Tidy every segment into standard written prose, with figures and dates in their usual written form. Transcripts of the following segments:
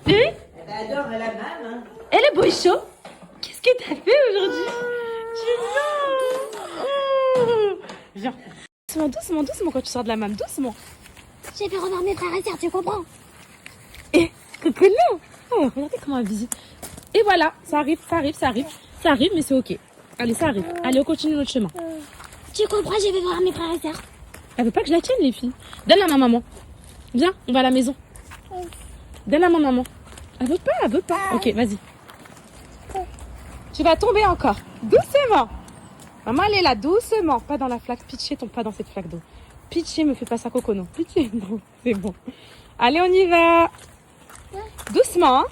Et Elle adore la même. Hein. elle est beau chaud. Qu'est-ce que t'as fait aujourd'hui? Viens. Doucement, doucement, doucement quand tu sors de la mam, doucement. J'ai fait revoir mes frères et sœurs, tu comprends? Et Cocono. Oh, regardez comment elle visite. Et voilà, ça arrive, ça arrive, ça arrive. Ça arrive, mais c'est ok. Allez, ça arrive. Allez, on continue notre chemin. Tu comprends, j'ai fait voir mes frères et sœurs. Elle veut pas que je la tienne, les filles. Donne-la à ma maman. Viens, on va à la maison. Donne-la à ma maman. Elle veut pas, elle veut pas. Ok, vas-y. Tu vas tomber encore. Doucement. Maman, elle est là, doucement. Pas dans la flaque. Pitié, tombe pas dans cette flaque d'eau. Pitié, me fais pas ça, Cocono. Pitié, non, c'est bon. Allez, on y va. Doucement, hein.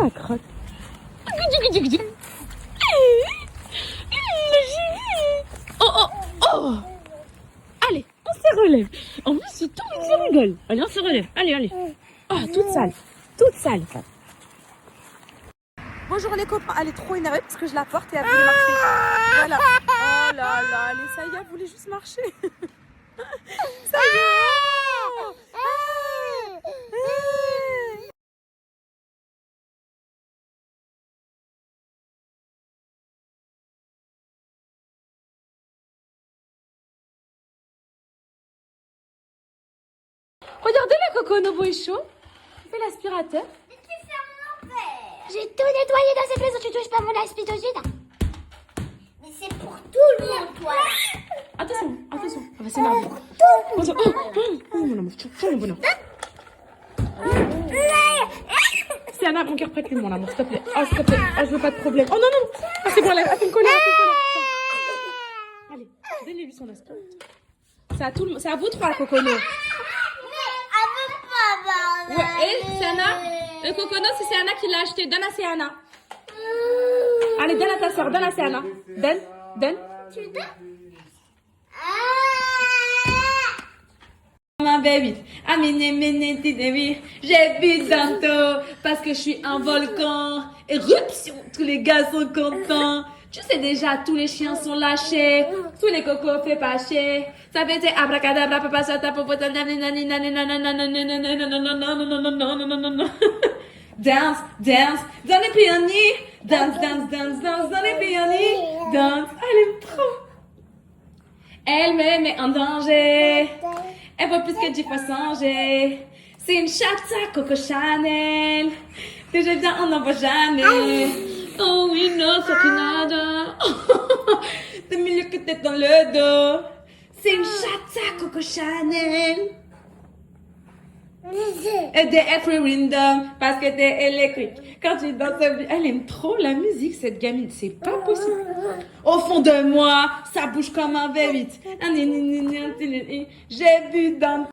La crotte. Oh, oh, oh. Allez, on se relève. En plus, c'est tout le monde qui rigole. Allez, on se relève. Allez, allez. Oh, toute sale. Toute sale. Bonjour les copains. Elle est trop énervée parce que je la porte et elle voulait marcher. Voilà. Oh là là, allez, ça y est, elle voulait juste marcher. Ça y est. Oh. Regardez le Cocono est chaud. Il fait l'aspirateur. J'ai tout nettoyé dans cette maison, tu touches pas mon aspi tout de suite. Mais c'est pour tout le monde, toi. Attention, attention. On va s'énerver. Oh, mon amour, tiens, mon bonhomme. C'est Anna, mon cœur prête-lui, mon amour, s'il te plaît. Oh, s'il te plaît. Oh, je veux pas de problème. Oh, non, non. Ah, c'est bon, elle fait une colère, elle fait une colère. Allez, donnez-lui son aspirateur. C'est à vous trois, Cocono. Ouais, et c'est Anna. Le Cocono, c'est Anna qui l'a acheté. Donne à c'est Anna. Allez, donne à ta soeur. Donne à c'est Anna. Donne. Tu le donnes? Ma baby, j'ai bu tantôt parce que je suis un volcan. Éruption, tous les gars sont contents. Tu sais déjà, tous les chiens sont lâchés. Tous les cocos fait pas chier. Ça fait des abracadabra, papa, chata, popota, nanani, nanani, nanani. Dance, dance, dans les pionniers. Dance, dance, dance, dance, dans les pionniers. Dance, elle aime trop. Elle me met en danger. Elle voit plus que 10 fois changer. C'est une chatte à Coco Chanel. Que je viens, on n'en voit jamais. Oh oui, non, ça fait nada. T'es milieu que t'es dans le dos. C'est une chatte à Coco Chanel. Et des free random parce que t'es électrique. Quand tu danses, elle aime trop la musique, cette gamine. C'est pas possible. Au fond de moi, ça bouge comme un V8. J'ai vu dans...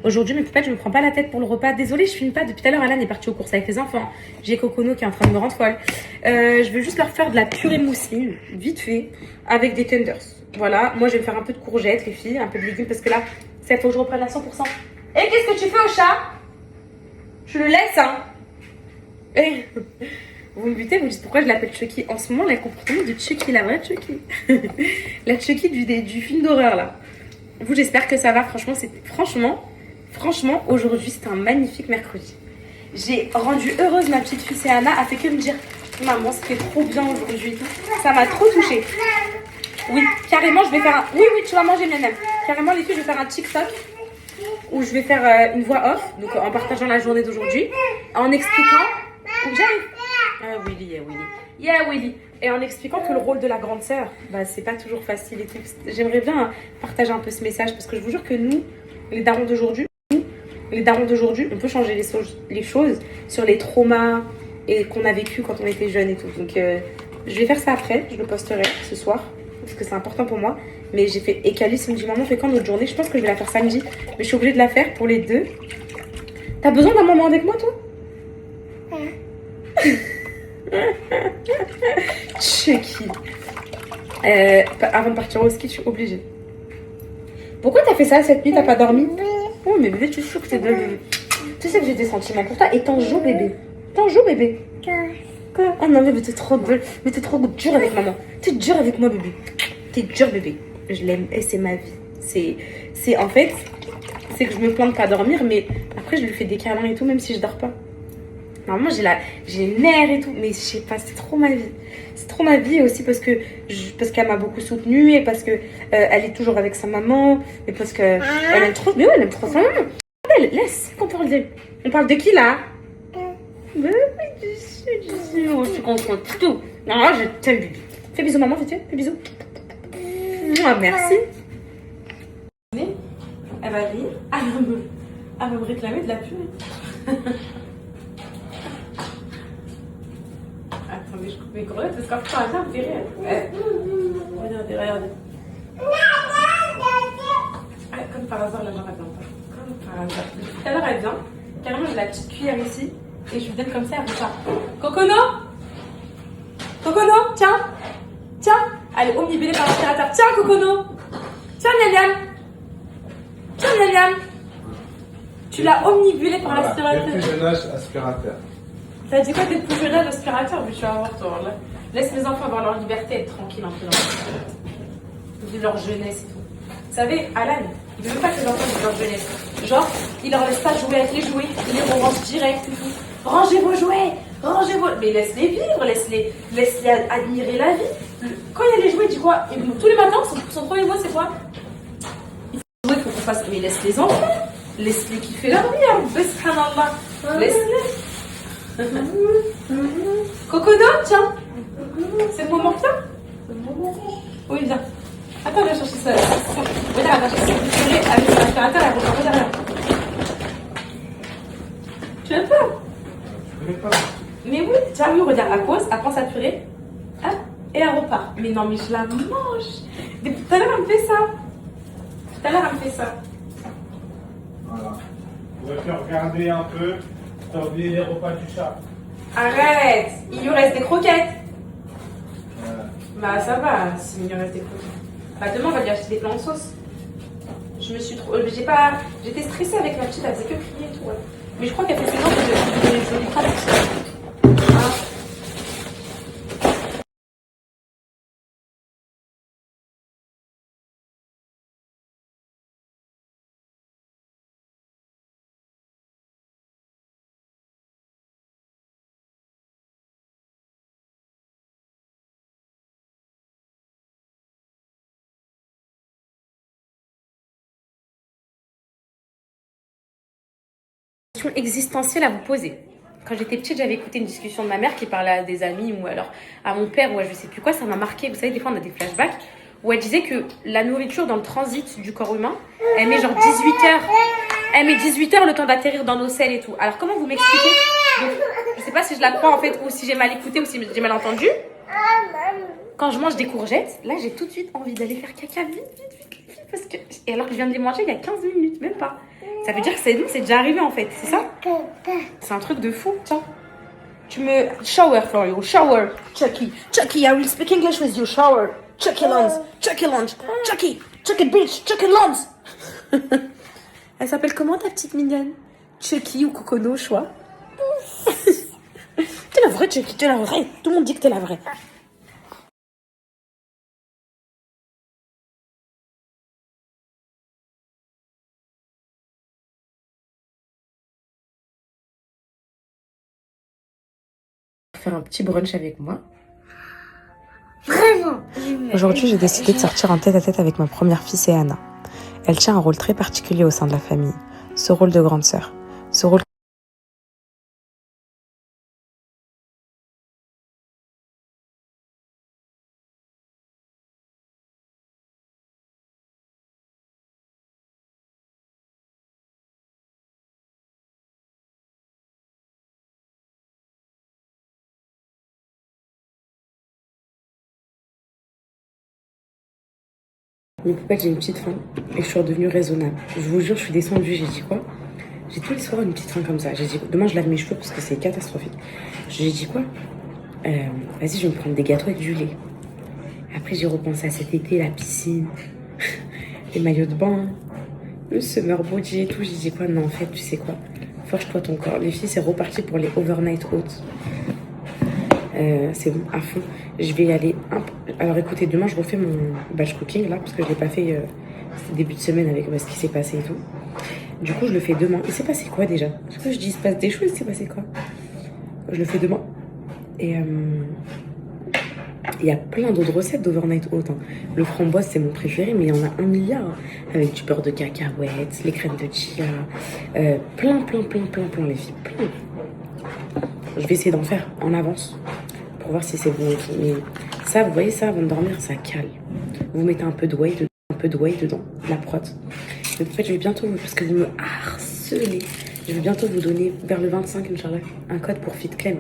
Aujourd'hui, mes poupettes, je me prends pas la tête pour le repas. Désolée, je filme pas. Depuis tout à l'heure, Alan est partie aux courses avec les enfants. J'ai Cocono qui est en train de me rendre folle. Je vais juste leur faire de la purée mousseline, vite fait, avec des tenders. Voilà, moi je vais me faire un peu de courgettes, les filles, un peu de légumes, parce que là, ça faut que je reprenne à 100%. Et qu'est-ce que tu fais au chat? Je le laisse, hein. Et vous me butez, vous me dites pourquoi je l'appelle Chucky. En ce moment, le comportement de Chucky, la vraie Chucky. La Chucky du film d'horreur, là. Vous, j'espère que ça va. Franchement, Franchement, aujourd'hui, c'était un magnifique mercredi. J'ai rendu heureuse ma petite fille, c'est Anna, a fait que me dire « Maman, c'était trop bien aujourd'hui. » Ça m'a trop touchée. Oui, carrément, je vais faire un... Oui, tu vas manger, Ménem. Carrément, les filles, je vais faire un TikTok où je vais faire une voix off, donc en partageant la journée d'aujourd'hui, en expliquant... J'arrive. Ah, Willy. Yeah, Willy. Et en expliquant que le rôle de la grande sœur, bah, c'est pas toujours facile et tout. J'aimerais bien partager un peu ce message parce que je vous jure que nous, les darons d'aujourd'hui, on peut changer les choses sur les traumas et qu'on a vécu quand on était jeune et tout. Donc, je vais faire ça après. Je le posterai ce soir parce que c'est important pour moi. Mais j'ai fait... Et Calice me dit, maman, on fait quand notre journée? Je pense que je vais la faire samedi. Mais je suis obligée de la faire pour les deux. T'as besoin d'un moment avec moi, toi? Chucky. Avant de partir au ski, je suis obligée. Pourquoi t'as fait ça cette nuit? T'as pas dormi? Oh, mais bébé, tu sais que c'est bien, bébé. Tu sais que j'ai des sentiments pour toi. Étant Jo, bébé. T'en joues, bébé? Quoi? Oh non, bébé, t'es trop belle. Mais t'es trop dure avec maman. T'es dure avec moi, bébé. T'es dure, bébé. Je l'aime et c'est ma vie. C'est en fait, c'est que je me plante pas dormir, mais après, je lui fais des câlins et tout, même si je dors pas. Normalement, j'ai les nerfs et tout, mais je sais pas, c'est trop ma vie. C'est trop ma vie aussi parce que parce qu'elle m'a beaucoup soutenue et parce que elle est toujours avec sa maman et parce que elle aime trop, mais ouais, elle aime trop sa maman. Elle, laisse qu'on parle de. On parle de qui là? Je suis contente. Tout. Non, je t'aime, bébé. Fais bisous, maman, fais bisous. Mouah, merci. Elle va rire. Elle va me réclamer de la pub. Attendez, je coupe mes cornettes parce qu'en fait, ça me fait rire. Regardez, regardez. Ah, comme par hasard, la maman elle vient pas. Comme par hasard. Tout à l'heure, elle vient. Carrément, j'ai la petite cuillère ici. Et je lui donne comme ça, elle fait ça. Cocono, Cocono, tiens. Tiens. Elle est omnibulée par l'aspirateur. Tiens, Cocono. Tiens, Miam. Tiens, Miam. Tu l'as omnibulée par l'aspirateur. Plus jeune âge, aspirateur. T'as dit quoi, t'es plus jeune âge, aspirateur? Mais tu vas voir, toi. Là. Laisse mes enfants avoir leur liberté, être tranquille un peu. De leur jeunesse et tout. Vous savez, Alan, il ne veut pas que les enfants vivent leur jeunesse. Genre, il leur laisse pas jouer avec les jouets. Il les range direct et tout. Rangez vos jouets, rangez vos... Mais laisse-les vivre, laisse-les admirer la vie. Quand il y a les jouets, il dit quoi? Tous les matins, son premier mot, c'est quoi? Il faut qu'on fasse... Mais laisse les enfants. Laisse-les kiffer leur vie, hein. Subhanallah. Laisse-les. Cocono, tiens. C'est le moment, viens. Oui, viens. Attends, viens chercher ça. Regarde, viens chercher ça. Avec l'aspirateur, elle revient derrière. Tu aimes pas? Je connais pas. Mais oui, tu as vu, regarde, elle pose, elle prend sa purée, hop, et elle repart. Mais non, mais je la mange. Depuis tout à l'heure, elle me fait ça. Tout à l'heure, elle me fait ça. Voilà. Vous pouvez faire regarder un peu. T'as oublié les repas du chat. Arrête, il lui reste des croquettes. Voilà. Bah ça va, s'il lui reste des croquettes. Bah demain, on va lui acheter des plats en sauce. Je me suis trop... J'étais stressée avec la petite, elle faisait que crier et tout. Ouais. Mais je crois qu'elle fait ce genre de jolis plats. Existentielle à vous poser. Quand j'étais petite, j'avais écouté une discussion de ma mère qui parlait à des amis ou alors à mon père ou à je sais plus quoi, ça m'a marqué. Vous savez, des fois on a des flashbacks où elle disait que la nourriture dans le transit du corps humain, elle met genre 18 heures. Elle met 18 heures le temps d'atterrir dans nos selles et tout. Alors comment vous m'expliquez? Donc, je sais pas si je la crois en fait ou si j'ai mal écouté ou si j'ai mal entendu. Quand je mange des courgettes, là j'ai tout de suite envie d'aller faire caca vite parce que... Et alors que je viens de les manger il y a 15 minutes, même pas. Ça veut dire que c'est déjà arrivé en fait, c'est ça? C'est un truc de fou, tiens. Tu me... Shower for you, shower. Chucky, Chucky, I will speak English with you, shower. Chucky lunch, Chucky lunch, Chucky, Chucky bitch, Chucky lunch. Elle s'appelle comment ta petite mignonne? Chucky ou Cocono, choix. T'es la vraie Chucky, t'es la vraie. Tout le monde dit que t'es la vraie. Faire un petit brunch avec moi. Vraiment. Aujourd'hui, j'ai décidé de sortir en tête-à-tête avec ma première fille, c'est Anna. Elle tient un rôle très particulier au sein de la famille, ce rôle de grande sœur. Ce rôle Ne peut pas que j'ai une petite faim et je suis redevenue raisonnable. Je vous jure, je suis descendue, j'ai dit quoi? J'ai tous les soirs une petite faim comme ça. J'ai dit, demain je lave mes cheveux parce que c'est catastrophique. J'ai dit quoi? Vas-y, je vais me prendre des gâteaux avec du lait. Après, j'ai repensé à cet été, la piscine, les maillots de bain, le summer body et tout. J'ai dit quoi? Non, en fait, tu sais quoi? forge-toi ton corps. Les filles, c'est reparti pour les overnight oats. C'est bon, à fond. Je vais y aller alors écoutez, demain je refais mon batch cooking là, parce que je l'ai pas fait c'était début de semaine avec ce qui s'est passé et tout. Du coup je le fais demain. Il s'est passé quoi déjà? Parce que je dis il se passe des choses, il s'est passé quoi? Je le fais demain. Et il y a plein d'autres recettes d'overnight oat, hein. Le framboise c'est mon préféré, mais il y en a 1 milliard, hein. Avec du beurre de cacahuètes, les crèmes de chia, plein les filles, plein. Je vais essayer d'en faire en avance pour voir si c'est bon et tout. Mais ça, vous voyez ça, avant de dormir, ça cale. Vous mettez un peu de whey dedans, de la prot. Donc en fait, je vais bientôt, parce que vous me harcelez, je vais bientôt vous donner vers le 25, Inch'Allah, un code pour Fit Clem.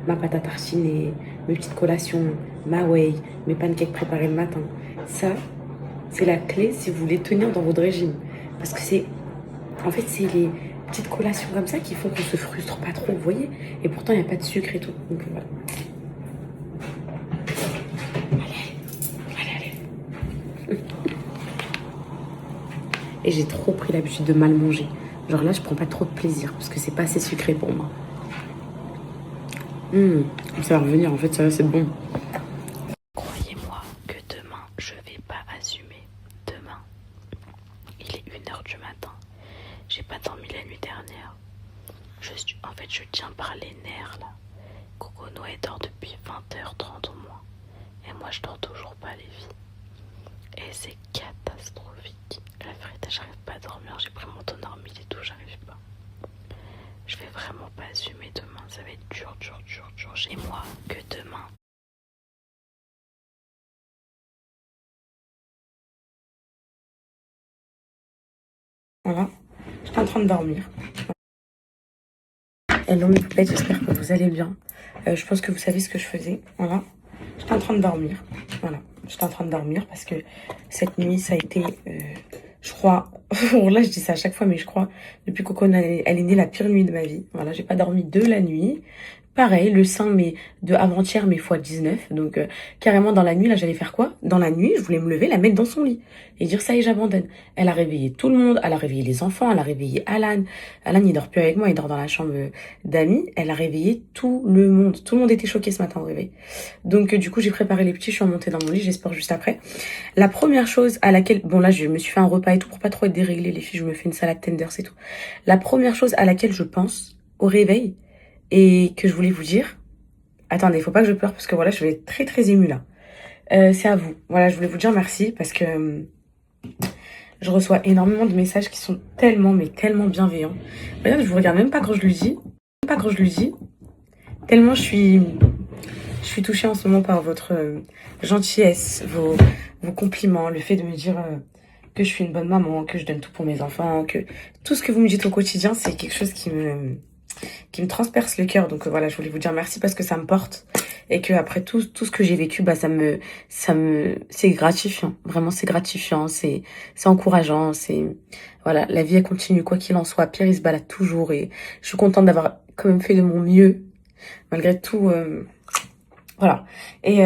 Ma pâte à tartiner, mes petites collations, ma whey, mes pancakes préparés le matin. Ça, c'est la clé si vous voulez tenir dans votre régime. Parce que c'est, en fait, c'est les petites collations comme ça qui font qu'on se frustre pas trop, vous voyez. Et pourtant, il n'y a pas de sucre et tout. Donc voilà. Allez. Et j'ai trop pris l'habitude de mal manger. Genre là, je prends pas trop de plaisir parce que c'est pas assez sucré pour moi. Ça va revenir, en fait, ça c'est bon. Croyez-moi que demain, je vais pas assumer. Demain, il est 1h du matin. J'ai pas dormi la nuit dernière. En fait, je tiens par les nerfs là. Cocono, elle dort depuis 20h30 au moins. Et moi, je dors toujours pas, les filles. Et c'est catastrophique. La vérité, j'arrive pas à dormir. J'ai pris mon Tonormil et tout, j'arrive pas. Je vais vraiment pas assumer demain. Ça va être dur. Et moi, que demain. Voilà, je suis en train de dormir. Hello mes poupettes, j'espère que vous allez bien. Je pense que vous savez ce que je faisais. Voilà, j'étais en train de dormir. Voilà, j'étais en train de dormir parce que cette nuit, ça a été, je crois, bon là je dis ça à chaque fois, mais je crois, depuis Coco, elle est née la pire nuit de ma vie. Voilà, j'ai pas dormi de la nuit. Pareil, le sein, mais de avant-hier, mais fois 19. Donc, carrément, dans la nuit, là, j'allais faire quoi? Dans la nuit, je voulais me lever, la mettre dans son lit. Et dire, ça y est, j'abandonne. Elle a réveillé tout le monde. Elle a réveillé les enfants. Elle a réveillé Alan. Alan, il dort plus avec moi. Il dort dans la chambre d'amis. Elle a réveillé tout le monde. Tout le monde était choqué ce matin au réveil. Donc, du coup, j'ai préparé les petits. Je suis remontée dans mon lit. J'espère juste après. La première chose à laquelle... Bon, là, je me suis fait un repas et tout pour pas trop être déréglée, les filles. Je me fais une salade tenders et tout. La première chose à laquelle je pense au réveil... Et que je voulais vous dire... Attendez, il faut pas que je pleure parce que voilà, je vais être très très émue là. C'est à vous. Voilà, je voulais vous dire merci parce que je reçois énormément de messages qui sont tellement, mais tellement bienveillants. Regarde, je vous regarde même pas quand je le dis. Même pas quand je le dis. Tellement je suis touchée en ce moment par votre gentillesse, vos compliments, le fait de me dire que je suis une bonne maman, que je donne tout pour mes enfants, que tout ce que vous me dites au quotidien, c'est quelque chose qui me transperce le cœur. Donc voilà, je voulais vous dire merci parce que ça me porte et que après tout ce que j'ai vécu, bah c'est gratifiant. Vraiment, c'est gratifiant, c'est encourageant, voilà, la vie elle continue quoi qu'il en soit. Pierre il se balade toujours et je suis contente d'avoir quand même fait de mon mieux malgré tout. Voilà. Et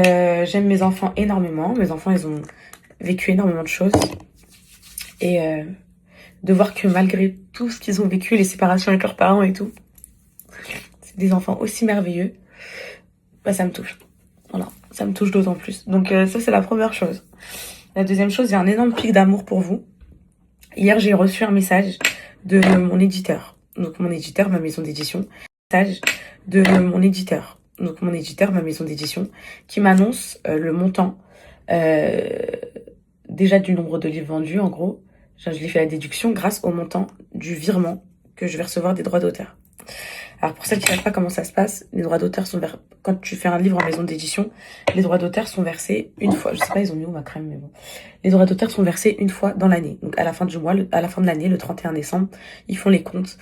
j'aime mes enfants énormément. Mes enfants, ils ont vécu énormément de choses et de voir que malgré tout ce qu'ils ont vécu, les séparations avec leurs parents et tout, c'est des enfants aussi merveilleux, bah ça me touche. Voilà, ça me touche d'autant plus. Donc ça c'est la première chose. La deuxième chose, j'ai un énorme pic d'amour pour vous. Hier j'ai reçu un message de mon éditeur. Donc mon éditeur, ma maison d'édition. Message de mon éditeur. Donc mon éditeur, ma maison d'édition, qui m'annonce le montant déjà du nombre de livres vendus en gros. Je l'ai fait la déduction grâce au montant du virement que je vais recevoir des droits d'auteur. Alors pour celles qui ne savent pas comment ça se passe, les droits d'auteur sont versés... Quand tu fais un livre en maison d'édition, les droits d'auteur sont versés une fois. Je sais pas, ils ont mis où ma crème, mais bon. Les droits d'auteur sont versés une fois dans l'année. Donc à la fin du mois, à la fin de l'année, le 31 décembre, ils font les comptes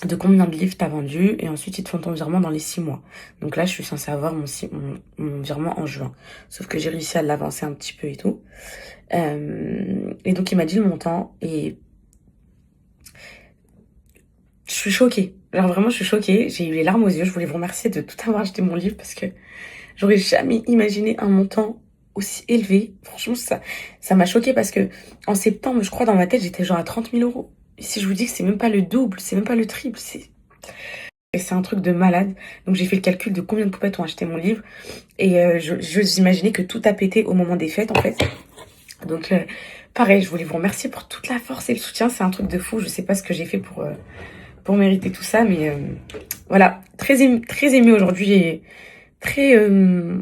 de combien de livres t'as vendu et ensuite ils te font ton virement dans les 6 mois. Donc là, je suis censée avoir mon virement en juin. Sauf que j'ai réussi à l'avancer un petit peu et tout. Et donc il m'a dit le montant et je suis choquée. Genre vraiment je suis choquée, j'ai eu les larmes aux yeux. Je voulais vous remercier de tout avoir acheté mon livre parce que j'aurais jamais imaginé un montant aussi élevé. Franchement ça m'a choquée parce que en septembre, je crois dans ma tête j'étais genre à 30 000 euros. si je vous dis que c'est même pas le double, c'est même pas le triple, c'est un truc de malade. Donc j'ai fait le calcul de combien de poupettes ont acheté mon livre. Et j'ose imaginer que tout a pété au moment des fêtes, en fait. Donc pareil, je voulais vous remercier pour toute la force et le soutien. C'est un truc de fou. Je sais pas ce que j'ai fait pour mériter tout ça. Mais voilà, très émue aujourd'hui. Et très... je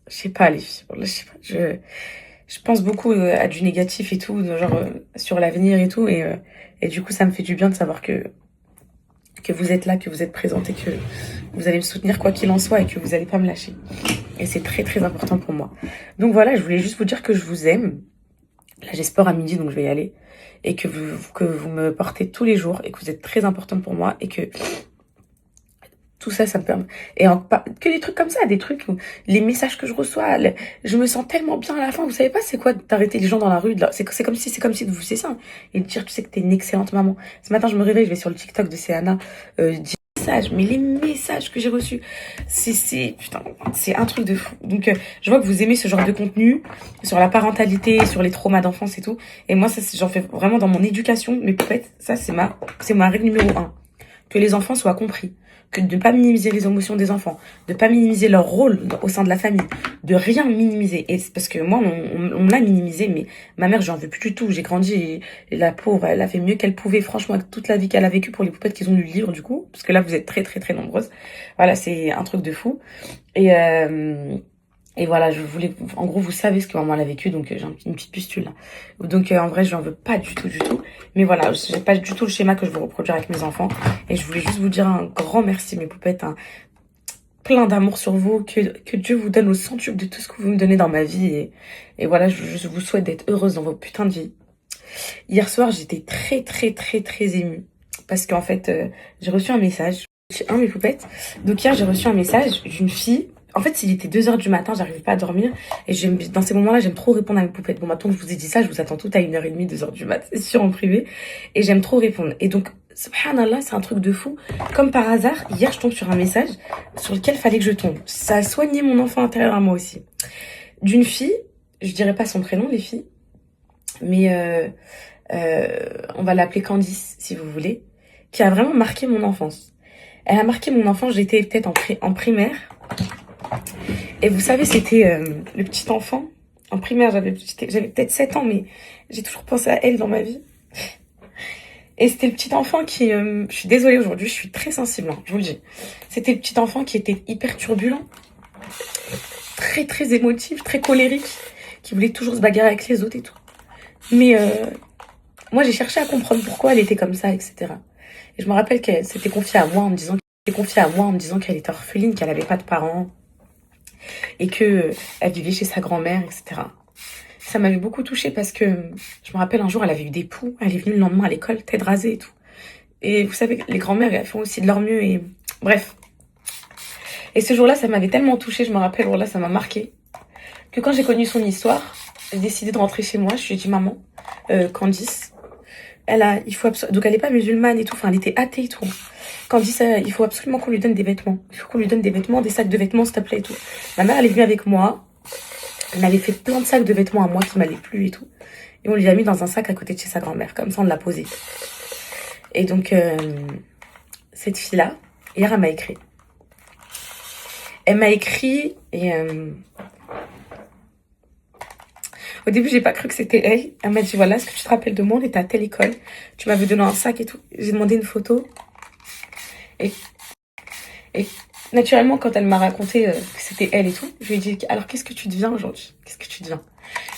sais pas, les filles. Je sais pas, je pense beaucoup à du négatif et tout, genre sur l'avenir et tout. Et du coup, ça me fait du bien de savoir que vous êtes là, que vous êtes présente et que vous allez me soutenir quoi qu'il en soit et que vous n'allez pas me lâcher. Et c'est très très important pour moi. Donc voilà, je voulais juste vous dire que je vous aime. Là, j'ai sport à midi, donc je vais y aller. Et que vous me portez tous les jours et que vous êtes très important pour moi et que tout ça, ça me permet. Et que des trucs comme ça, des trucs où les messages que je reçois, je me sens tellement bien à la fin. Vous savez pas c'est quoi d'arrêter les gens dans la rue. C'est comme si de vous c'est ça. Et de dire tu sais que t'es une excellente maman. Ce matin je me réveille, je vais sur le TikTok de Céana, mais les messages que j'ai reçus, putain, c'est un truc de fou. Donc je vois que vous aimez ce genre de contenu sur la parentalité, sur les traumas d'enfance et tout. Et moi ça j'en fais vraiment dans mon éducation. Mes poupettes, ça c'est ma règle numéro 1. Que les enfants soient compris. Que de ne pas minimiser les émotions des enfants, de ne pas minimiser leur rôle au sein de la famille, de rien minimiser. Et parce que moi, on l'a minimisé, mais ma mère, j'en veux plus du tout. J'ai grandi et la pauvre, elle a fait mieux qu'elle pouvait, franchement, avec toute la vie qu'elle a vécue pour les poupettes qu'ils ont lu le livre, du coup. Parce que là, vous êtes très, très, très nombreuses. Voilà, c'est un truc de fou. Et voilà, je voulais, en gros, vous savez ce que maman elle a vécu, donc j'ai une petite pustule là. Donc en vrai, je n'en veux pas du tout. Mais voilà, j'ai pas du tout le schéma que je veux reproduire avec mes enfants. Et je voulais juste vous dire un grand merci, mes poupettes. Plein d'amour sur vous, que Dieu vous donne au centuple de tout ce que vous me donnez dans ma vie. Et voilà, je vous souhaite d'être heureuse dans vos putains de vie. Hier soir, j'étais très, très, très, très émue. Parce qu'en fait, j'ai reçu un message. Mes poupettes. Donc hier, j'ai reçu un message d'une fille. En fait, il était 2h du matin, j'arrivais pas à dormir. Et dans ces moments-là, j'aime trop répondre à mes poupettes. Bon, maintenant que je vous ai dit ça, je vous attends toutes à 1h30, 2h du mat, c'est sûr, en privé. Et j'aime trop répondre. Et donc, subhanallah, c'est un truc de fou. Comme par hasard, hier, je tombe sur un message sur lequel fallait que je tombe. Ça a soigné mon enfant intérieur à moi aussi. D'une fille, je dirais pas son prénom, les filles, mais on va l'appeler Candice, si vous voulez, qui a vraiment marqué mon enfance. Elle a marqué mon enfance, j'étais peut-être en primaire. Et vous savez, c'était le petit enfant. En primaire, j'avais peut-être 7 ans, mais j'ai toujours pensé à elle dans ma vie. Et c'était le petit enfant qui... je suis désolée aujourd'hui, je suis très sensible, hein, je vous le dis. C'était le petit enfant qui était hyper turbulent, très très émotif, très colérique, qui voulait toujours se bagarrer avec les autres et tout. Mais moi, j'ai cherché à comprendre pourquoi elle était comme ça, etc. Et je me rappelle qu'elle s'était confiée à moi en me disant qu'elle était orpheline, qu'elle n'avait pas de parents. Et que elle vivait chez sa grand-mère, etc. Ça m'avait beaucoup touchée parce que je me rappelle un jour, elle avait eu des poux. Elle est venue le lendemain à l'école, tête rasée et tout. Et vous savez, les grand-mères, elles font aussi de leur mieux. Et bref. Et ce jour-là, ça m'avait tellement touchée, je me rappelle, là, ça m'a marqué. Que quand j'ai connu son histoire, j'ai décidé de rentrer chez moi. Je lui ai dit, maman, Candice, donc elle est pas musulmane et tout. Enfin, elle était athée et tout. Candice, il faut absolument qu'on lui donne des vêtements. Il faut qu'on lui donne des vêtements, des sacs de vêtements, s'il te plaît et tout. Ma mère, elle est venue avec moi. Elle m'avait fait plein de sacs de vêtements à moi qui m'allaient plus et tout. Et on lui a mis dans un sac à côté de chez sa grand-mère. Comme ça, on l'a posé. Et donc, cette fille-là, hier, elle m'a écrit. Elle m'a écrit et... Au début, j'ai pas cru que c'était elle. Elle m'a dit, voilà, est-ce que tu te rappelles de moi? On était à telle école. Tu m'avais donné un sac et tout. J'ai demandé une photo. Et naturellement, quand elle m'a raconté que c'était elle et tout, je lui ai dit, alors qu'est-ce que tu deviens aujourd'hui? Qu'est-ce que tu deviens?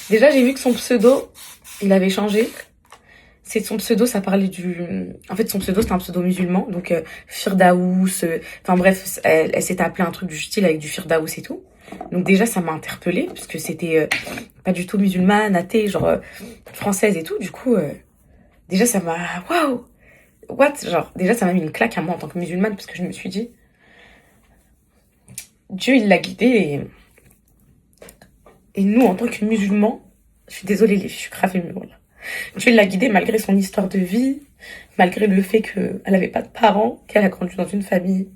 Déjà, j'ai vu que son pseudo, il avait changé. Son pseudo, ça parlait en fait, son pseudo, c'était un pseudo musulman. Donc, Firdaous. Enfin bref, elle s'était appelée un truc du style avec du Firdaous et tout. Donc déjà, ça m'a interpellée, parce que c'était pas du tout musulmane, athée, genre française et tout. Du coup, déjà, ça m'a... Waouh! What? Genre, déjà, ça m'a mis une claque à moi en tant que musulmane, parce que je me suis dit, Dieu, il l'a guidée, et nous, en tant que musulmans, je suis désolée, les filles, je suis grave émue, voilà. Dieu, il l'a guidée malgré son histoire de vie, malgré le fait qu'elle n'avait pas de parents, qu'elle a grandi dans une famille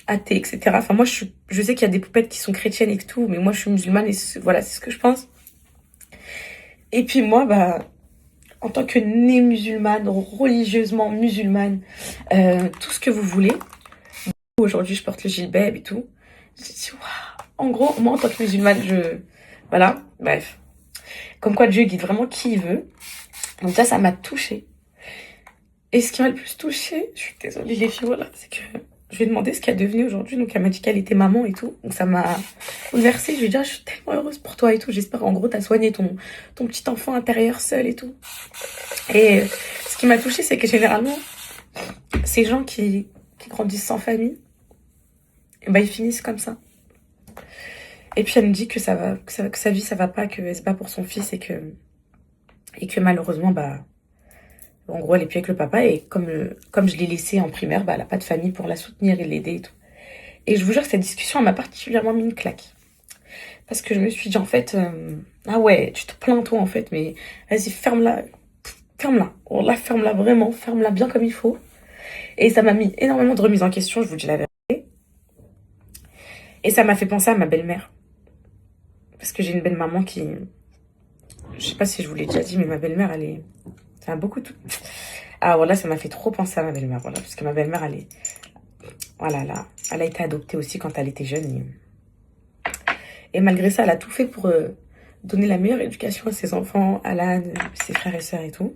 athée, etc. Enfin, moi, je sais qu'il y a des poupettes qui sont chrétiennes et tout, mais moi, je suis musulmane, et voilà, c'est ce que je pense. Et puis moi, en tant que née musulmane, religieusement musulmane, tout ce que vous voulez. Aujourd'hui, je porte le gilbab et tout. J'ai dit, waouh. En gros, moi, en tant que musulmane, voilà, bref. Comme quoi, Dieu guide vraiment qui il veut. Donc ça m'a touchée. Et ce qui m'a le plus touchée, je suis désolée les filles, voilà, c'est que je lui ai demandé ce qu'elle devenait aujourd'hui. Donc elle m'a dit qu'elle était maman et tout. Donc ça m'a bouleversée. Je lui ai dit, ah, je suis tellement heureuse pour toi et tout. J'espère, en gros, t'as soigné ton petit enfant intérieur seul et tout. Et ce qui m'a touchée, c'est que généralement, ces gens qui grandissent sans famille, et ben, ils finissent comme ça. Et puis elle me dit que ça va, que sa vie ça va pas, qu'elle se bat pour son fils et que malheureusement, bah, en gros, elle est plus avec le papa et comme je l'ai laissée en primaire, bah, elle a pas de famille pour la soutenir et l'aider et tout. Et je vous jure que cette discussion, elle m'a particulièrement mis une claque. Parce que je me suis dit, en fait, ah ouais, tu te plains toi, en fait, mais vas-y, ferme-la. Oh là, ferme-la vraiment, ferme-la bien comme il faut. Et ça m'a mis énormément de remise en question, je vous dis la vérité. Et ça m'a fait penser à ma belle-mère. Parce que j'ai une belle maman qui... Je sais pas si je vous l'ai déjà dit, mais ma belle-mère, elle est... Ça a beaucoup tout... Ah voilà, ça m'a fait trop penser à ma belle-mère, voilà. Parce que ma belle-mère, elle est... Voilà, là, elle a été adoptée aussi quand elle était jeune. Et malgré ça, elle a tout fait pour donner la meilleure éducation à ses enfants, à l'âne, ses frères et sœurs et tout.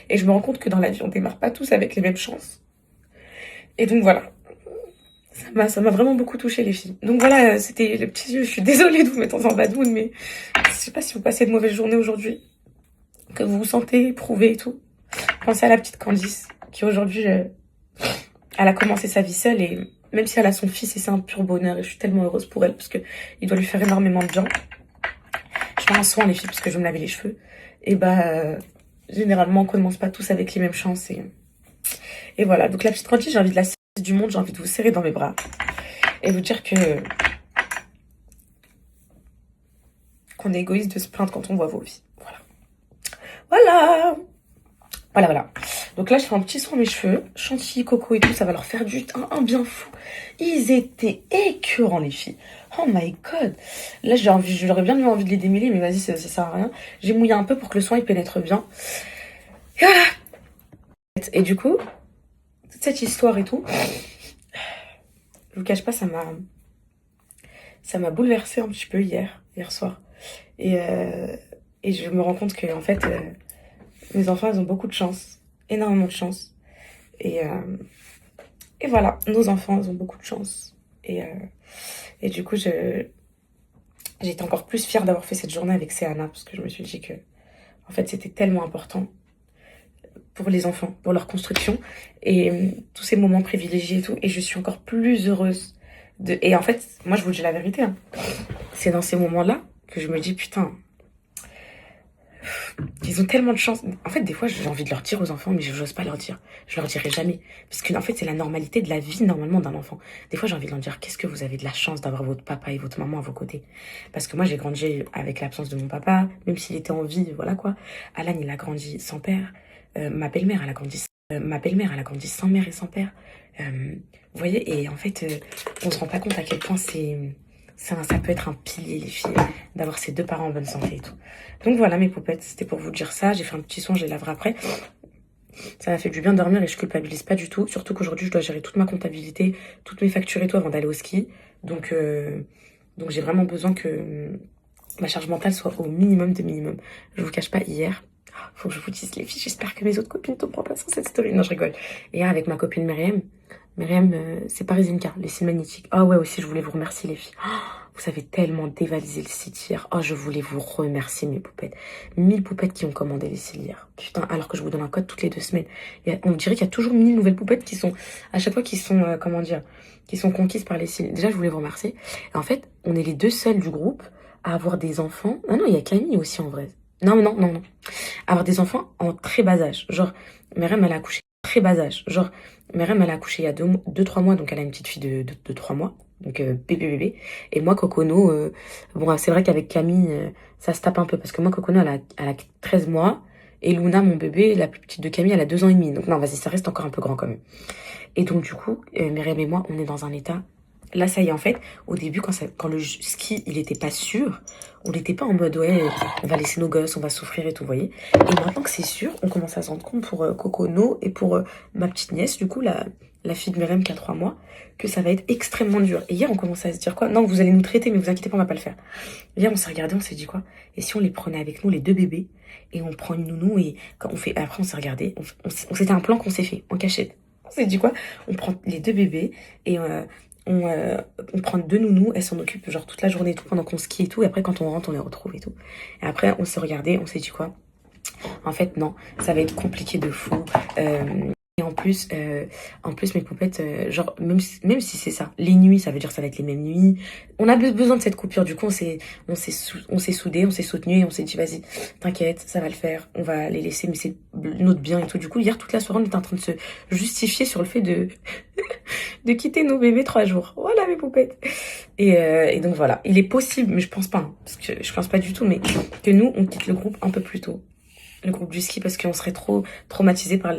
Et je me rends compte que dans la vie, on démarre pas tous avec les mêmes chances. Et donc voilà. Ça m'a vraiment beaucoup touchée, les filles. Donc voilà, c'était les petits yeux. Je suis désolée de vous mettre en bad mood, mais je sais pas si vous passez de mauvaises journées aujourd'hui, que vous vous sentez éprouvé et tout. Pensez à la petite Candice, qui aujourd'hui, elle a commencé sa vie seule et même si elle a son fils et c'est un pur bonheur et je suis tellement heureuse pour elle parce que il doit lui faire énormément de bien. Je fais un soin, les filles, parce que je veux me laver les cheveux. Et bah, généralement, on commence pas tous avec les mêmes chances et voilà. Donc la petite Candice, j'ai envie de la du monde, j'ai envie de vous serrer dans mes bras et vous dire qu'on est égoïste de se plaindre quand on voit vos vies. Voilà. Donc là, je fais un petit soin à mes cheveux, chantilly, coco et tout, ça va leur faire un bien fou. Ils étaient écœurants, les filles. Oh my god. Là, j'aurais bien eu envie de les démêler, mais vas-y, ça sert à rien. J'ai mouillé un peu pour que le soin il pénètre bien. Et voilà. Et du coup, toute cette histoire et tout, je vous cache pas, ça m'a bouleversée un petit peu hier soir. Et je me rends compte que en fait, mes enfants, ils ont beaucoup de chance, énormément de chance. Et voilà, nos enfants, ils ont beaucoup de chance. Et du coup, j'ai été encore plus fière d'avoir fait cette journée avec Céana, parce que je me suis dit que, en fait, c'était tellement important pour les enfants, pour leur construction, et tous ces moments privilégiés et tout. Et je suis encore plus heureuse Et en fait, moi, je vous dis la vérité, hein. C'est dans ces moments-là que je me dis, putain, ils ont tellement de chance. En fait, des fois, j'ai envie de leur dire aux enfants, mais je n'ose pas leur dire. Je leur dirai jamais. Parce que, en fait, c'est la normalité de la vie, normalement, d'un enfant. Des fois, j'ai envie de leur dire, qu'est-ce que vous avez de la chance d'avoir votre papa et votre maman à vos côtés. Parce que moi, j'ai grandi avec l'absence de mon papa, même s'il était en vie, voilà quoi. Alan, il a grandi sans père. Ma belle-mère, elle a grandi sans mère et sans père. Vous voyez, et en fait, on se rend pas compte à quel point ça peut être un pilier, les filles, d'avoir ses deux parents en bonne santé et tout. Donc voilà, mes poupettes, c'était pour vous dire ça. J'ai fait un petit son, je les laverai après. Ça m'a fait du bien de dormir et je culpabilise pas du tout. Surtout qu'aujourd'hui, je dois gérer toute ma comptabilité, toutes mes factures et tout avant d'aller au ski. Donc j'ai vraiment besoin que ma charge mentale soit au minimum de minimum. Je vous cache pas, hier, faut que je vous dise, les filles, j'espère que mes autres copines tomberont pas sur cette story. Non, je rigole. Et hier, avec ma copine Myriam, c'est Parisinka, les cils magnétiques. Ah ouais, aussi, je voulais vous remercier, les filles. Vous avez tellement dévalisé le site hier. Oh, je voulais vous remercier, mes poupettes. 1000 poupettes qui ont commandé les cils hier. Putain, alors que je vous donne un code toutes les 2 semaines. On dirait qu'il y a toujours 1000 nouvelles poupettes qui sont, à chaque fois, qui sont conquises par les cils. Déjà, je voulais vous remercier. Et en fait, on est les 2 seuls du groupe à avoir des enfants. Ah non, il y a Camille aussi, en vrai. Non. Avoir des enfants en très bas âge. Genre, Myriam, elle a accouché très bas âge. Genre, Myriam, elle a accouché il y a 2-3 mois, donc elle a une petite fille de 3 mois. Donc, bébé. Et moi, Kokono, bon, c'est vrai qu'avec Camille, ça se tape un peu. Parce que moi, Kokono, elle a 13 mois. Et Luna, mon bébé, la plus petite de Camille, elle a 2 ans et demi. Donc non, vas-y, ça reste encore un peu grand quand même. Et donc, du coup, Myriam et moi, on est dans un état là, ça y est, en fait, au début, quand le ski, il était pas sûr, on n'était pas en mode, ouais, on va laisser nos gosses, on va souffrir et tout, vous voyez. Et maintenant que c'est sûr, on commence à se rendre compte pour Cocono et pour ma petite nièce, du coup, la fille de Merem qui a 3 mois, que ça va être extrêmement dur. Et hier, on commençait à se dire quoi? Non, vous allez nous traiter, mais vous inquiétez pas, on va pas le faire. Hier, on s'est regardé, on s'est dit quoi? Et si on les prenait avec nous, les 2 bébés, et on prend une nounou, et quand on fait, après, on s'est regardé, c'était un plan qu'on s'est fait, en cachette. On s'est dit quoi? On prend les 2 bébés, et on prend 2 nounous, elles s'en occupent genre toute la journée et tout, pendant qu'on skie et tout, et après, quand on rentre, on les retrouve et tout. Et après, on s'est regardé, on s'est dit quoi? En fait, non, ça va être compliqué de fou. Et en plus, mes poupettes, genre, même si c'est ça, les nuits, ça veut dire que ça va être les mêmes nuits. On a besoin de cette coupure. Du coup, on s'est soudés, on s'est soutenus et on s'est dit, vas-y, t'inquiète, ça va le faire. On va les laisser, mais c'est notre bien et tout. Du coup, hier, toute la soirée, on était en train de se justifier sur le fait de quitter nos bébés 3 jours. Voilà, mes poupettes. Et donc, voilà. Il est possible, mais je pense pas, hein, parce que je pense pas du tout, mais que nous, on quitte le groupe un peu plus tôt. Le groupe du ski, parce qu'on serait trop traumatisés par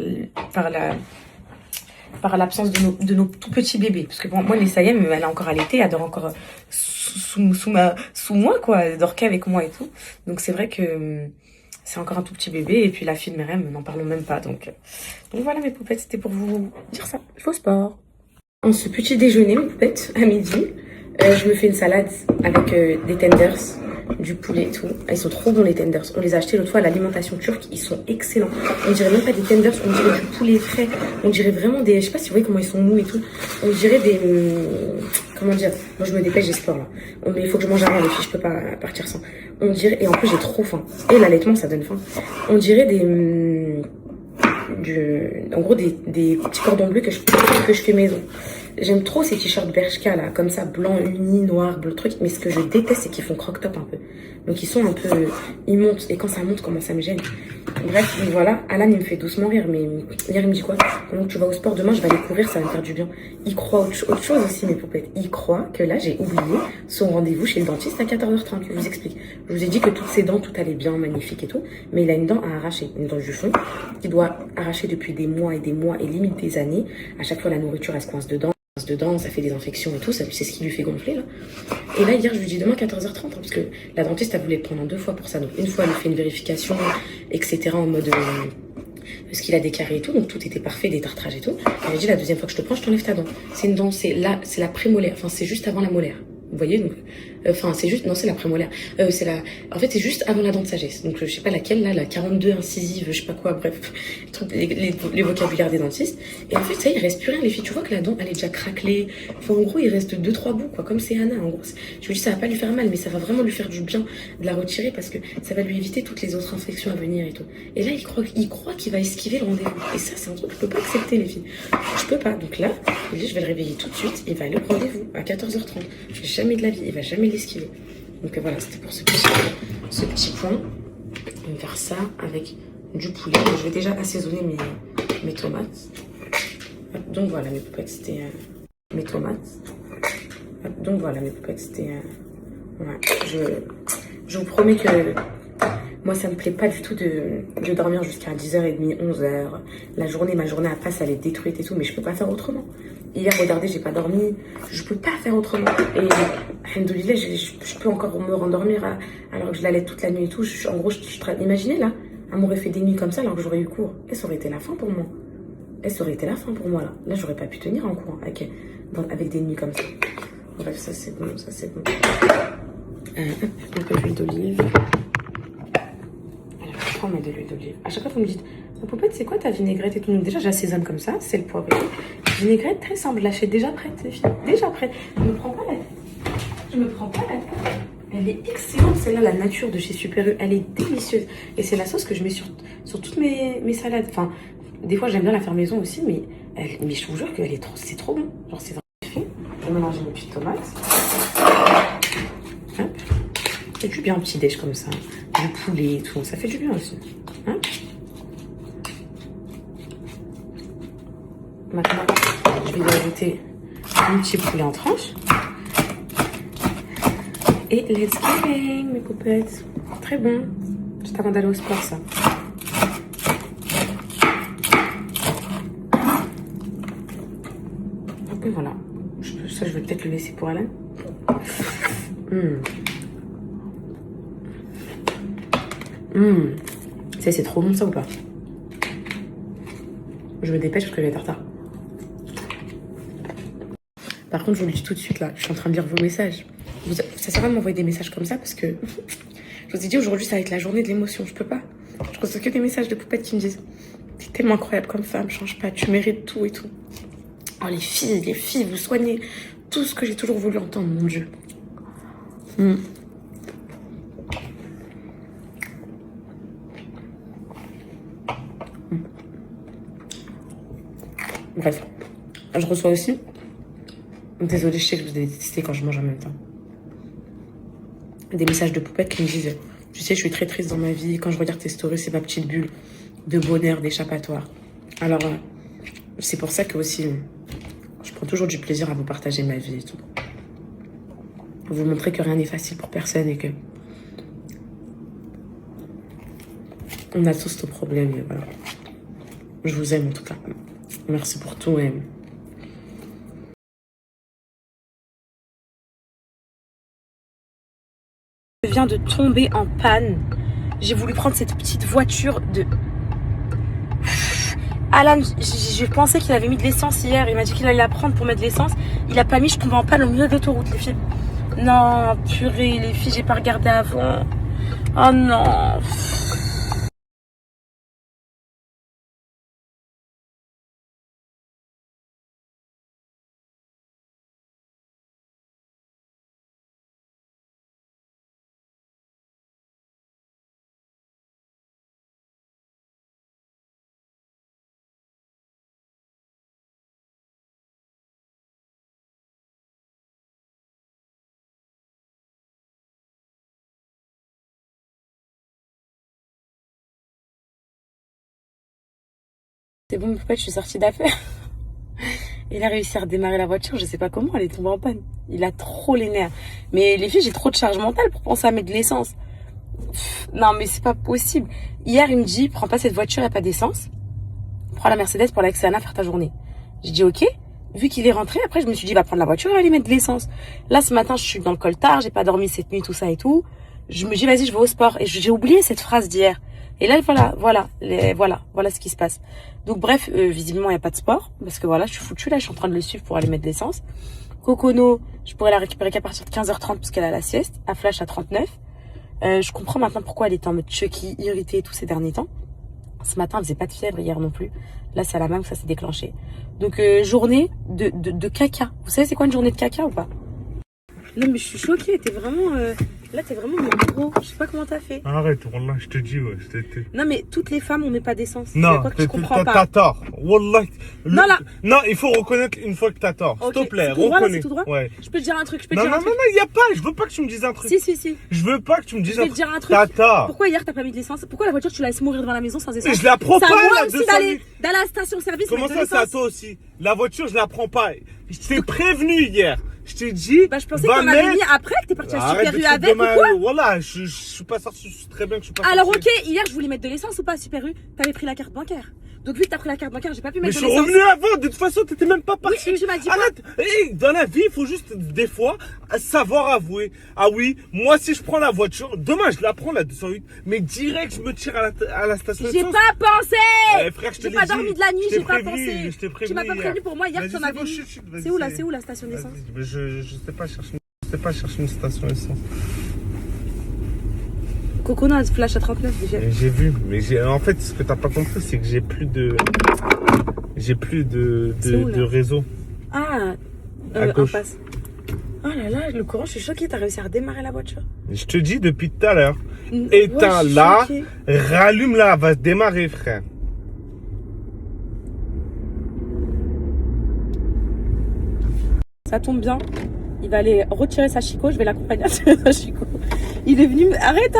l'absence de nos tout petits bébés. Parce que bon, moi, Nessayem, elle est encore à l'été, elle dort encore sous moi, quoi. Elle dort qu'avec moi et tout. Donc c'est vrai que c'est encore un tout petit bébé. Et puis la fille de Merem, n'en parlons même pas. Donc voilà, mes poupettes, c'était pour vous dire ça. Je vais au sport. En ce petit déjeuner, mes poupettes, à midi, je me fais une salade avec des tenders, du poulet et tout. Ils sont trop bons, les tenders. On les a achetés l'autre fois à l'alimentation turque. Ils sont excellents. On dirait même pas des tenders, on dirait du poulet frais. On dirait vraiment des... Je sais pas si vous voyez comment ils sont mous et tout. On dirait des... Comment dire? Moi, je me dépêche, j'ai sport là. Mais il faut que je mange avant, les filles. Je peux pas partir sans. On dirait... Et en plus, j'ai trop faim. Et l'allaitement, ça donne faim. On dirait des... En gros, des petits cordons bleus que je fais maison. J'aime trop ces t-shirts Bershka là, comme ça, blanc, uni, noir, bleu, truc. Mais ce que je déteste, c'est qu'ils font croque-top un peu. Donc ils sont un peu... Ils montent. Et quand ça monte, comment ça me gêne. Bref, donc voilà. Alan, il me fait doucement rire. Mais hier, il me dit quoi? Pendant que tu vas au sport, demain, je vais aller courir, ça va me faire du bien. Il croit autre chose aussi, mes poupettes. Il croit que là, j'ai oublié son rendez-vous chez le dentiste à 14h30. Je vous explique. Je vous ai dit que toutes ses dents, tout allait bien, magnifique et tout. Mais il a une dent à arracher. Une dent du fond. Il doit arracher depuis des mois et limite des années. À chaque fois, la nourriture, elle se coince dedans, ça fait des infections et tout, c'est ce qui lui fait gonfler là. Et là hier je lui dis demain 14h30 hein, parce que la dentiste a voulu le prendre en 2 fois pour ça. Donc une fois elle lui fait une vérification etc en mode parce qu'il a des carrés et tout, donc tout était parfait, des tartrages et tout. Elle m'a dit la deuxième fois que je te prends je t'enlève ta dent. C'est une dent, c'est la prémolaire, enfin c'est juste avant la molaire. Vous voyez, donc, enfin, c'est juste, non, c'est la prémolaire. En fait, c'est juste avant la dent de sagesse. Donc, je sais pas laquelle, là, la 42 incisive, je sais pas quoi, bref, les vocabulaires des dentistes. Et en fait, ça, il reste plus rien, les filles. Tu vois que la dent, elle est déjà craquelée. Enfin, en gros, il reste 2-3 bouts, quoi, comme c'est Anna, en gros. Je me dis, ça va pas lui faire mal, mais ça va vraiment lui faire du bien de la retirer parce que ça va lui éviter toutes les autres infections à venir et tout. Et là, il croit qu'il va esquiver le rendez-vous. Et ça, c'est un truc que je peux pas accepter, les filles. Je peux pas. Donc là, je vais le réveiller tout de suite. Il va aller au rendez-vous à 14h30. Jamais de la vie, il va jamais l'esquiver. Donc voilà, c'était pour ce petit point. On va faire ça avec du poulet. Je vais déjà assaisonner mes tomates. Donc voilà, mes poupettes, c'était mes tomates. Donc voilà, mes poupettes, c'était... voilà. Je vous promets que moi, ça me plaît pas du tout de dormir jusqu'à 10h30, 11h. Ma journée, elle passe, elle est détruite et tout, mais je peux pas faire autrement. Hier, regardez, j'ai pas dormi. Je peux pas faire autrement. Et, alhamdoulilah, je peux encore me rendormir alors que je l'allaite toute la nuit et tout. En gros, imaginez là, elle m'aurait fait des nuits comme ça alors que j'aurais eu cours. Et ça aurait été la fin pour moi. Là. Là, j'aurais pas pu tenir en cours avec des nuits comme ça. Bref, ça c'est bon, un peu d'huile d'olive. Alors, je prends de l'huile d'olive. À chaque fois, vous me dites, ma poupette, c'est quoi ta vinaigrette et tout? Donc déjà, j'assaisonne comme ça, c'est le poivre et tout. Vinaigrette très simple, je l'achète déjà prête, les filles. Déjà prête. Je me prends pas la tête. Elle est excellente, celle-là, la nature de chez Super U. Elle est délicieuse. Et c'est la sauce que je mets sur toutes mes salades. Enfin, des fois, j'aime bien la faire maison aussi, mais je vous jure que c'est trop bon. Genre, c'est vraiment fait. Je vais mélanger mes petites tomates. Hop. C'est du bien, un petit déj comme ça. Du poulet et tout, ça fait du bien aussi. Hein? Maintenant, je vais y ajouter un petit poulet en tranches. Et let's go, mes poupettes. Très bon. Juste avant d'aller au sport, ça. Et voilà. Ça, je je vais peut-être le laisser pour Alan. C'est trop bon ça ou pas? Je me dépêche parce que je vais être en retard. Par contre, je vous le dis tout de suite là, je suis en train de lire vos messages. Ça sert à rien de m'envoyer des messages comme ça parce que je vous ai dit aujourd'hui ça va être la journée de l'émotion, je peux pas. Je reçois que des messages de poupettes qui me disent t'es tellement incroyable comme femme, change pas, tu mérites tout et tout. Oh les filles, vous soignez tout ce que j'ai toujours voulu entendre, mon Dieu. Bref, je reçois aussi. Désolée, je sais que vous avez détesté quand je mange en même temps. Des messages de poupettes qui me disent tu sais, je suis très triste dans ma vie. Quand je regarde tes stories, c'est ma petite bulle de bonheur, d'échappatoire. Alors, c'est pour ça que aussi, je prends toujours du plaisir à vous partager ma vie et tout. Vous montrer que rien n'est facile pour personne et que on a tous nos problèmes. Et voilà. Je vous aime en tout cas. Merci pour tout. Et je viens de tomber en panne. J'ai voulu prendre cette petite voiture de... Alan, je pensais qu'il avait mis de l'essence hier. Il m'a dit qu'il allait la prendre pour mettre de l'essence. Il a pas mis, je tombe en panne au milieu de l'autoroute, les filles. Non, purée, les filles, j'ai pas regardé avant. Oh non. C'est bon, je suis sortie d'affaire. Il a réussi à redémarrer la voiture, je sais pas comment, elle est tombée en panne. Il a trop les nerfs. Mais les filles, j'ai trop de charge mentale pour penser à mettre de l'essence. Non, mais c'est pas possible. Hier, il me dit, prends pas cette voiture, il n'y a pas d'essence. Prends la Mercedes pour aller avec Sana faire ta journée. J'ai dit, ok. Vu qu'il est rentré, après, je me suis dit, il va prendre la voiture, il va aller mettre de l'essence. Là, ce matin, je suis dans le coltard, j'ai pas dormi cette nuit, tout ça et tout. Je me dis, vas-y, je vais au sport. Et j'ai oublié cette phrase d'hier. Et là, voilà ce qui se passe. Donc bref, visiblement, il n'y a pas de sport. Parce que voilà, je suis foutue là, je suis en train de le suivre pour aller mettre de l'essence. Cocono, je pourrais la récupérer qu'à partir de 15h30 parce qu'elle a la sieste. À Flash à 39. Je comprends maintenant pourquoi elle était en mode Chucky, irritée et tout ces derniers temps. Ce matin, elle faisait pas de fièvre, hier non plus. Là, c'est à la même que ça s'est déclenché. Donc, journée de caca. Vous savez c'est quoi une journée de caca ou pas? Non, mais je suis choquée, t'es vraiment... Là, t'es vraiment mon gros. Je sais pas comment t'as fait. Arrête, Wallah, je te dis, ouais. Non, mais toutes les femmes, on met pas d'essence. Non, quoi que tu comprends pas. t'as tort. Wallah. Non, là. Non, il faut reconnaître une fois que t'as tort. Okay. S'il te plaît, reconnais. C'est tout droit, ouais. Je peux te dire un truc, Non, il y a pas. Je veux pas que tu me dises un truc. Si. Je veux pas que tu me dises un truc. Je vais te dire un truc. T'as tort. Pourquoi hier, t'as pas mis de l'essence? Pourquoi la voiture, tu la laisses mourir devant la maison sans essence? Je la prends pas, la la aussi d'aller dans la station-service. Comment ça, c'est à toi aussi? La voiture, je la prends pas. Je t'ai prévenu hier. Je t'ai dit. Bah, je pensais que t'en avais mis après, que t'es parti à Super U avec ou quoi? Voilà, je suis pas sorti, je sais très bien que je suis pas sorti. Alors, ok, hier, je voulais mettre de l'essence ou pas à Super U? T'avais pris la carte bancaire. Donc, vu que t'as pris la carte bancaire, j'ai pas pu mettre de l'essence. Mais je suis revenu avant, de toute façon, t'étais même pas parti. Oui, tu m'as dit quoi? Arrête. Hey, dans la vie, il faut juste, des fois, savoir avouer. Ah oui, moi, si je prends la voiture, demain, je la prends, la 208, mais direct, je me tire à la station J'ai d'essence. pas pensé! Frère, j'ai pas dormi de la nuit, j'ai pas pensé. Je t'ai prévenu. Tu m'as pas prévenu pour moi hier que tu en avais mis. C'est où la station d'essence? Je sais pas chercher une station d'essence. Cocono a Flash à 39 déjà. J'ai vu, mais en fait, ce que t'as pas compris, c'est que j'ai plus de réseau. Ah, impasse. Oh là là, le courant, je suis choquée, t'as réussi à redémarrer la voiture. Je te dis depuis tout à l'heure. Éteins là, rallume là, va se démarrer, frère. Ça tombe bien. Il va aller retirer sa Chico, je vais l'accompagner à retirer sa Chico. Il est venu Arrête.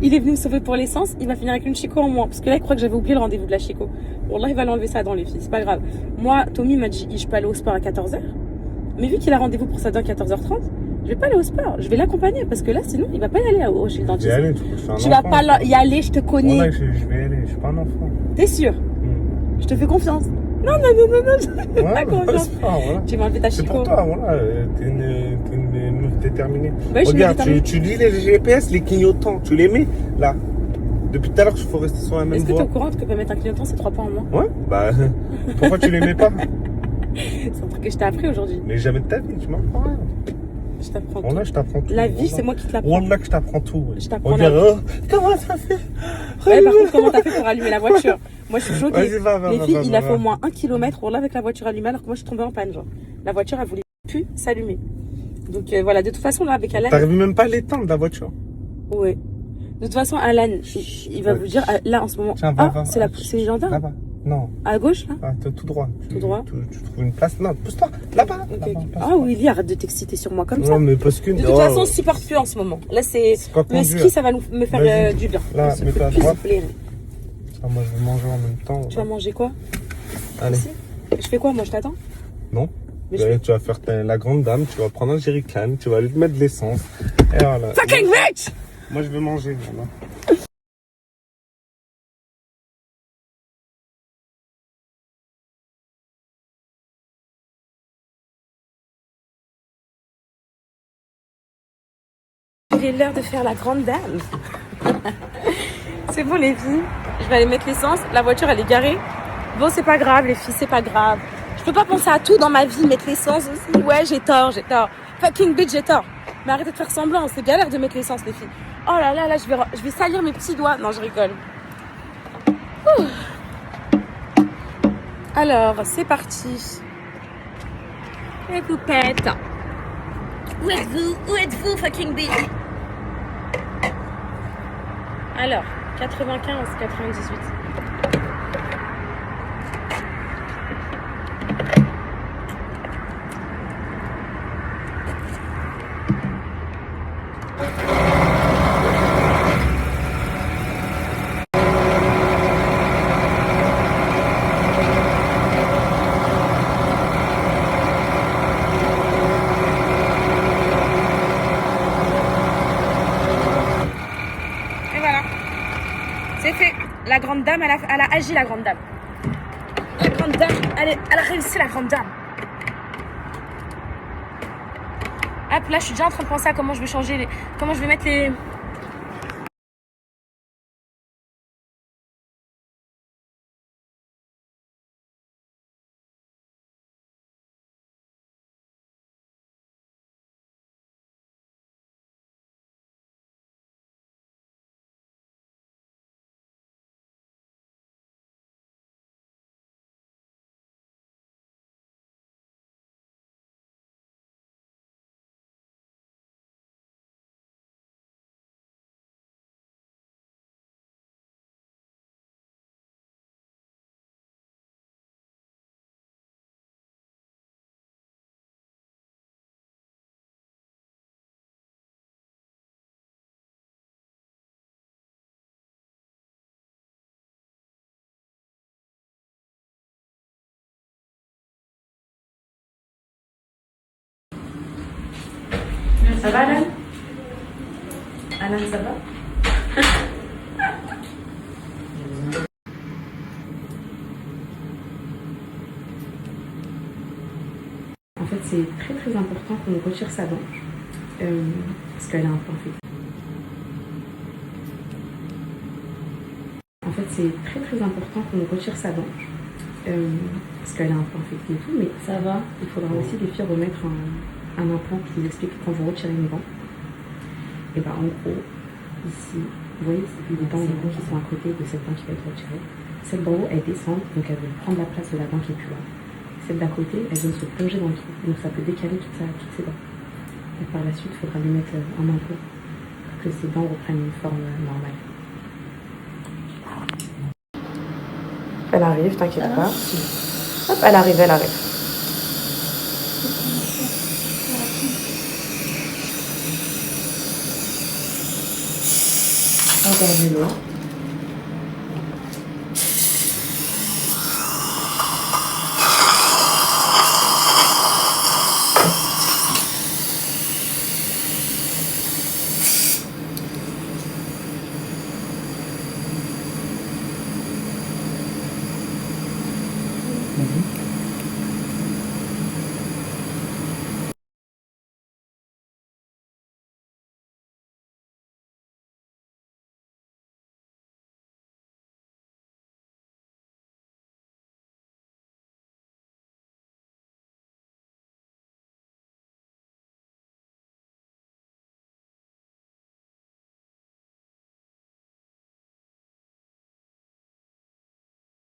Il est venu me sauver pour l'essence, il va finir avec une Chico en moins. Parce que là, il croit que j'avais oublié le rendez-vous de la Chico. Bon, là, il va l'enlever ça dans les filles, c'est pas grave. Moi, Tommy m'a dit, je peux aller au sport à 14h. Mais vu qu'il a rendez-vous pour ça à 14h30, je vais pas aller au sport. Je vais l'accompagner parce que là, sinon, il va pas y aller chez le dentiste. Tu vas pas y aller, je te connais. Ouais, je vais y aller, je suis pas un enfant. T'es sûr? Je te fais confiance. Non, non, non, non, non, j'ai pas Ouais, confiance. c'est pas, voilà. Tu m'as enlevé ta C'est chico. pour toi, voilà. T'es une meuf déterminée. Ouais, je suis Regarde, déterminée. tu lis les GPS, les clignotants, tu les mets là. Depuis tout à l'heure, il faut rester sur la même Est-ce que tu es voie. au courant que mettre un clignotant, c'est 3 points en moins? Ouais, bah pourquoi tu les mets pas? C'est un truc que je t'ai appris aujourd'hui. Mais jamais de ta vie, tu m'apprends rien. Je t'apprends tout. Voilà, je t'apprends tout. La vie, c'est moi qui te l'apprends. Wallah que je t'apprends tout. Ouais. Je t'apprends On la dirait, oh, comment ça fait? Ouais, par contre, comment t'as fait pour allumer la voiture? Moi, je suis choquée. Vas-y, va, Les va, filles, va, il va, a fait va. au moins 1 kilomètre pour là avec la voiture allumée, alors que moi, je suis tombée en panne, genre. La voiture, elle voulait plus s'allumer. Donc voilà, de toute façon, là, avec Alan. T'arrives même pas à l'éteindre la voiture. Ouais. De toute façon, Alan, il va Ouais. vous dire, là, en ce moment. Tiens, va, va. C'est les gendarmes? Là-bas. Non, À gauche, là? ah, tout droit. Tout droit. Tu trouves une place. Non, pousse-toi. Là-bas. Ok, là-bas, ok. passe. Ah, Willy, arrête de t'exciter sur moi comme ça. Non, mais parce que. De toute façon, on se supporte plus en ce moment. Là, c'est. pas Le conduire. ski, ça va me faire Vas-y. du bien. Là, On se mets-toi peut à plus droite. se blairer. Ah, moi, je vais manger en même temps. Tu vas manger quoi? Allez. Ici Je fais quoi? Moi, je t'attends? Non. Mais je Tu vas faire la grande dame, tu vas prendre un jerrycan, tu vas lui mettre de l'essence. Et voilà. Fucking bitch! Moi, je vais manger. Voilà. Il est l'heure de faire la grande dame. C'est bon, les filles. Je vais aller mettre l'essence. La voiture, elle est garée. Bon, c'est pas grave, les filles, c'est pas grave. Je peux pas penser à tout dans ma vie, mettre l'essence aussi. Ouais, j'ai tort, j'ai tort. Fucking bitch, j'ai tort. Mais arrêtez de faire semblant, c'est galère de mettre l'essence, les filles. Oh là là, là, je vais salir mes petits doigts. Non, je rigole. Ouh. Alors, c'est parti. Les poupettes. Où êtes-vous? Où êtes-vous, fucking bitch? Alors, 95, 98. Et voilà. C'est fait. La grande dame, elle a agi, la grande dame. La grande dame, elle a réussi, la grande dame. Hop, là, je suis déjà en train de penser à comment je vais changer comment je vais mettre les... Ça va, Alan? Alan, ça va? En fait, c'est très très important qu'on retire sa dent parce qu'elle a un point infecté. En fait, c'est très très important qu'on retire sa dent parce qu'elle a un point infecté et tout, mais ça va. Il faudra aussi les filles remettre un implant qui vous explique quand vous retirez une dent. Et ben en gros, ici, vous voyez les dents qui sont à côté de cette dent qui va être retirée. Celle d'en haut, elle descend, donc elle va prendre la place de la dent qui est plus là. Celle d'à côté, elle vient se plonger dans le trou, donc ça peut décaler toutes ses dents. Et par la suite, il faudra lui mettre un implant pour que ses dents reprennent une forme normale. Elle arrive, t'inquiète pas. Hop, elle arrive, elle arrive. Encore de l'eau.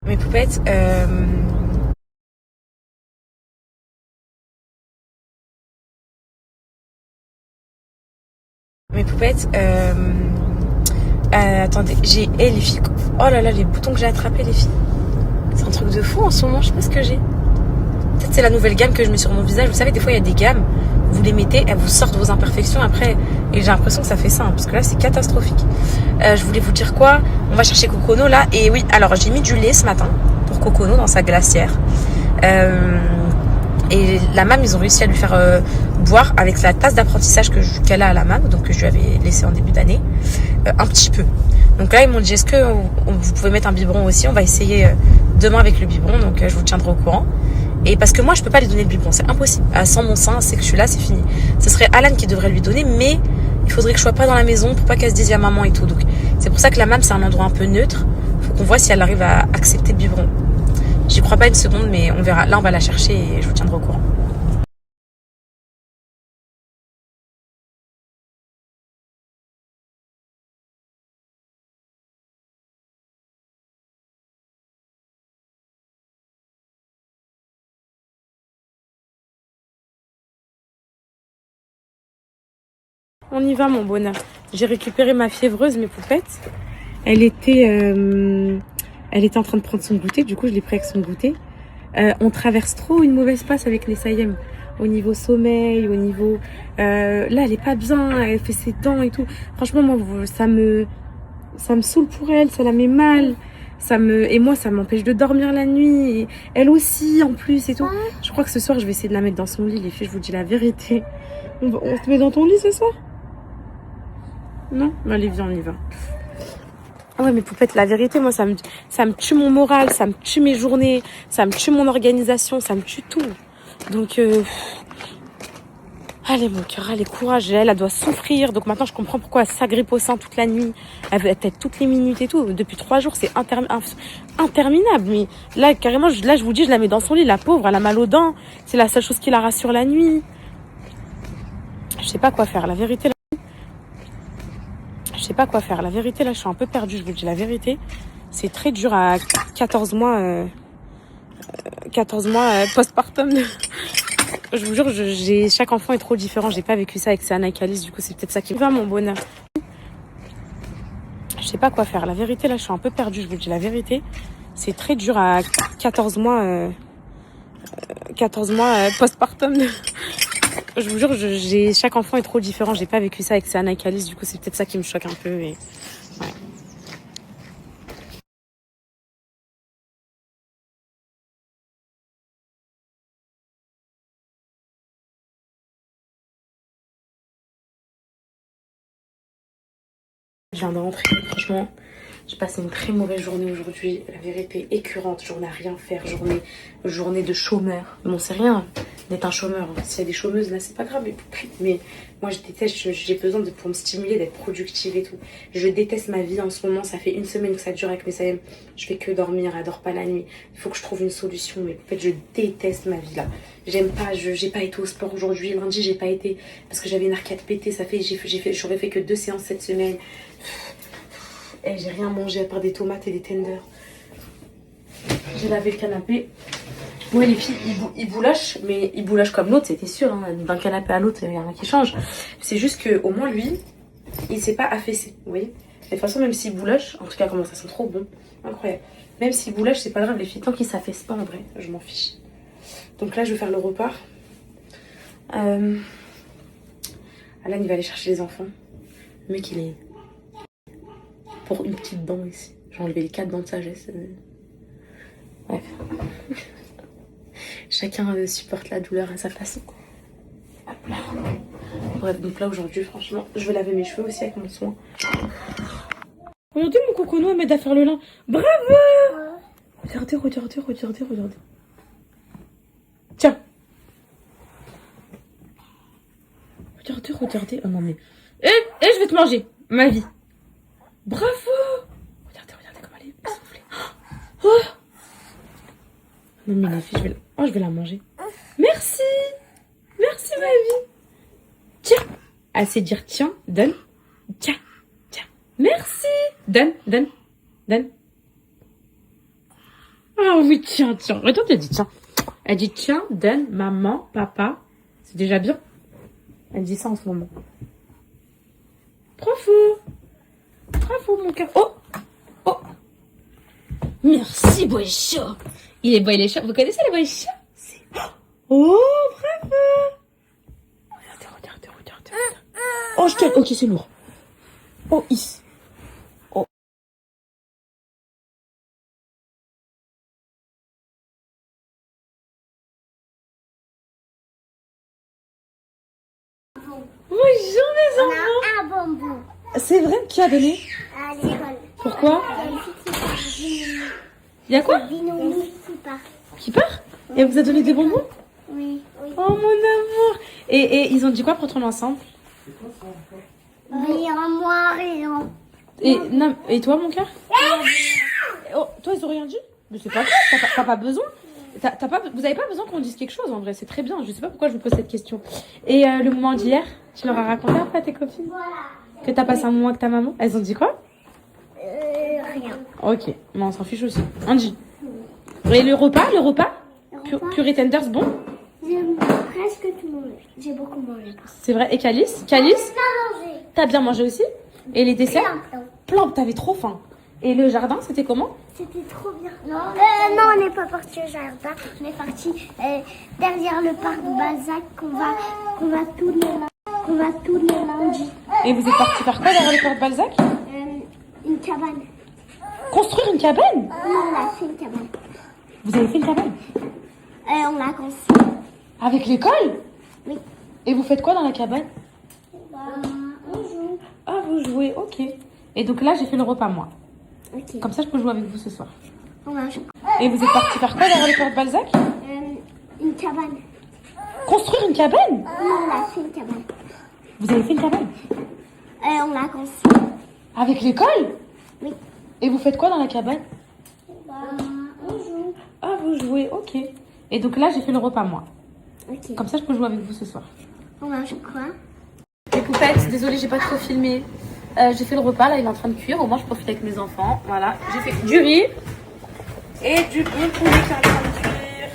Mes poupettes, attendez, j'ai... les filles, oh là là, les boutons que j'ai attrapés, les filles. C'est un truc de fou en ce moment, je sais pas ce que j'ai. Peut-être c'est la nouvelle gamme que je mets sur mon visage. Vous savez, des fois, il y a des gammes, vous les mettez, elles vous sortent vos imperfections après. Et j'ai l'impression que ça fait ça, hein, parce que là, c'est catastrophique. Je voulais vous dire quoi? On va chercher Cocono, là. Et oui, alors, j'ai mis du lait ce matin pour Cocono dans sa glacière. Et la MAM, ils ont réussi à lui faire boire avec la tasse d'apprentissage qu'elle a à la MAM, donc que je lui avais laissé en début d'année, un petit peu. Donc là, ils m'ont dit, est-ce que vous pouvez mettre un biberon aussi? On va essayer demain avec le biberon, donc je vous tiendrai au courant. Et parce que moi, je peux pas lui donner le biberon, c'est impossible. Sans mon sein, c'est que je suis là, c'est fini. Ce serait Alan qui devrait lui donner, mais il faudrait que je sois pas dans la maison pour pas qu'elle se dise, il y a maman et tout. Donc c'est pour ça que la MAM, c'est un endroit un peu neutre. Faut qu'on voit si elle arrive à accepter le biberon. J'y crois pas une seconde, mais on verra. Là, on va la chercher et je vous tiendrai au courant. On y va, mon bonheur. J'ai récupéré ma fiévreuse, mes poupettes. Elle était en train de prendre son goûter. Du coup, je l'ai pris avec son goûter. On traverse trop une mauvaise passe avec les Sayem. Au niveau sommeil, au niveau... là, elle est pas bien. Elle fait ses dents et tout. Franchement, moi, ça me saoule pour elle. Ça la met mal. Et moi, ça m'empêche de dormir la nuit. Et elle aussi, en plus, et tout. Je crois que ce soir, je vais essayer de la mettre dans son lit. Les filles, je vous dis la vérité. On te met dans ton lit ce soir? Non? Allez, viens, on y va. Ouais, mes poupettes, la vérité, moi, ça me tue mon moral, ça me tue mes journées, ça me tue mon organisation, ça me tue tout. Donc, allez, mon cœur, allez, courage. Elle doit souffrir. Donc maintenant, je comprends pourquoi elle s'agrippe au sein toute la nuit. Elle veut être toutes les minutes et tout. Depuis 3 jours, c'est interminable. Mais là, carrément, je vous dis, je la mets dans son lit. La pauvre, elle a mal aux dents. C'est la seule chose qui la rassure la nuit. Je sais pas quoi faire, la vérité. Je sais pas quoi faire. La vérité, là, je suis un peu perdue. Je vous dis la vérité. C'est très dur à 14 mois postpartum. Je vous jure, chaque enfant est trop différent. J'ai pas vécu ça avec Sana et Calice. Du coup, c'est peut-être ça qui me va, mon bonheur. Je sais pas quoi faire. La vérité, là, je suis un peu perdue. Je vous dis la vérité. C'est très dur à 14 mois postpartum. Je vous jure, chaque enfant est trop différent. J'ai pas vécu ça avec Sana et Calice. Du coup, c'est peut-être ça qui me choque un peu. Et... ouais. Je viens de rentrer, franchement, j'ai passé une très mauvaise journée aujourd'hui, la vérité, écœurante, journée à rien faire, journée de chômeur. Bon, c'est rien d'être un chômeur, s'il y a des chômeuses là, c'est pas grave, mais moi je déteste, j'ai besoin pour me stimuler, d'être productive et tout. Je déteste ma vie en ce moment, ça fait 1 semaine que ça dure avec mes Sayem, je fais que dormir, elle dort pas la nuit, il faut que je trouve une solution, mais en fait je déteste ma vie là. J'aime pas, j'ai pas été au sport aujourd'hui, lundi j'ai pas été, parce que j'avais une arcade pétée, j'aurais fait que 2 séances cette semaine. Et j'ai rien mangé à part des tomates et des tenders. J'ai lavé le canapé. Ouais, les filles, ils boulachent, mais ils boulachent comme l'autre, c'était sûr. Hein. D'un canapé à l'autre, il n'y a rien qui change. C'est juste qu'au moins, lui, il s'est pas affaissé. Vous voyez? De toute façon, même s'il boulache, en tout cas, comment ça sent trop bon. Incroyable. Même s'il boulache, c'est pas grave, les filles. Tant qu'il s'affaisse pas, en vrai, je m'en fiche. Donc là, je vais faire le repas. Alan, il va aller chercher les enfants. Le mec, il est... pour une petite dent ici. J'ai enlevé les 4 dents de sagesse. Bref. Chacun supporte la douleur à sa façon. Hop là. Bref, donc là aujourd'hui, franchement, je vais laver mes cheveux aussi avec mon soin. Regardez mon cocono, elle m'aide à faire le lin. Bravo! Regardez. Tiens. Regardez. Oh non mais... je vais te manger, ma vie. Bravo! Regardez comment elle est soufflée. Oh! Non mais les filles, je vais la manger. Merci ma vie. Tiens! Elle sait dire tiens, donne. Tiens. Merci! Donne. Ah oui, tiens, tiens. Regarde, elle dit tiens. Elle dit tiens, donne, maman, papa. C'est déjà bien. Elle dit ça en ce moment. Bravo. Bravo, mon cœur. Oh. Oh. Merci, boy chat. Il est boy les chats. Vous connaissez les boy chats? Oh, bravo. Regardez, regardez, regardez. Oh, je te... Ok, c'est lourd. Oh, is. Oh. Bonjour, mes On enfants. a un bonbon C'est vrai, qui a donné? à l'école. Pourquoi? Il y a une fille qui part. Il y a quoi? Binoumi qui part. Qui part? Et elle vous a donné des bonbons? Oui. Oh, mon amour. Et ils ont dit quoi pour tourner ensemble? Rien, moi, rien. Et, non, et toi, mon cœur? Oh, toi, ils ont rien dit? Mais c'est pas grave, t'as pas besoin. Vous avez pas besoin qu'on dise quelque chose, en vrai, c'est très bien. Je sais pas pourquoi je vous pose cette question. Et le moment d'hier, tu leur as raconté un peu à tes copines? Que t'as passé un moment avec ta maman? Elles ont dit quoi? Rien. Ok, mais on s'en fiche aussi. On dit. Et le repas? Purée tenders, bon? J'aime presque tout manger. J'ai beaucoup mangé. C'est vrai. Et Calice? Calice? T'as bien mangé aussi? Et les desserts? Plein, t'avais trop faim. Et le jardin, c'était comment? C'était trop bien. Non, on n'est pas parti au jardin. On est parti derrière le parc Balzac qu'on va tourner lundi. Et vous êtes partis faire quoi derrière le parc Balzac? Une cabane. Construire une cabane? Non, on a fait une cabane. Vous avez fait une cabane? On l'a construit. Avec l'école? Oui. Et vous faites quoi dans la cabane? On joue. Ah, vous jouez, ok. Et donc là, j'ai fait le repas, moi. Ok. Comme ça, je peux jouer avec vous ce soir. On mange. Et vous êtes partis faire quoi derrière le parc Balzac? Une cabane. Construire une cabane? Non, on a fait une cabane. Vous avez fait une cabane? On l'a construit. Avec l'école? Oui. Et vous faites quoi dans la cabane? On joue. Ah, vous jouez, ok. Et donc là, j'ai fait le repas, moi. Ok. Comme ça, je peux jouer avec vous ce soir. On mange quoi? Les poupettes, désolée, j'ai pas trop filmé. J'ai fait le repas, là, il est en train de cuire. Au moins, je profite avec mes enfants. Voilà, j'ai fait du riz et du bon poulet qui est en train de cuire.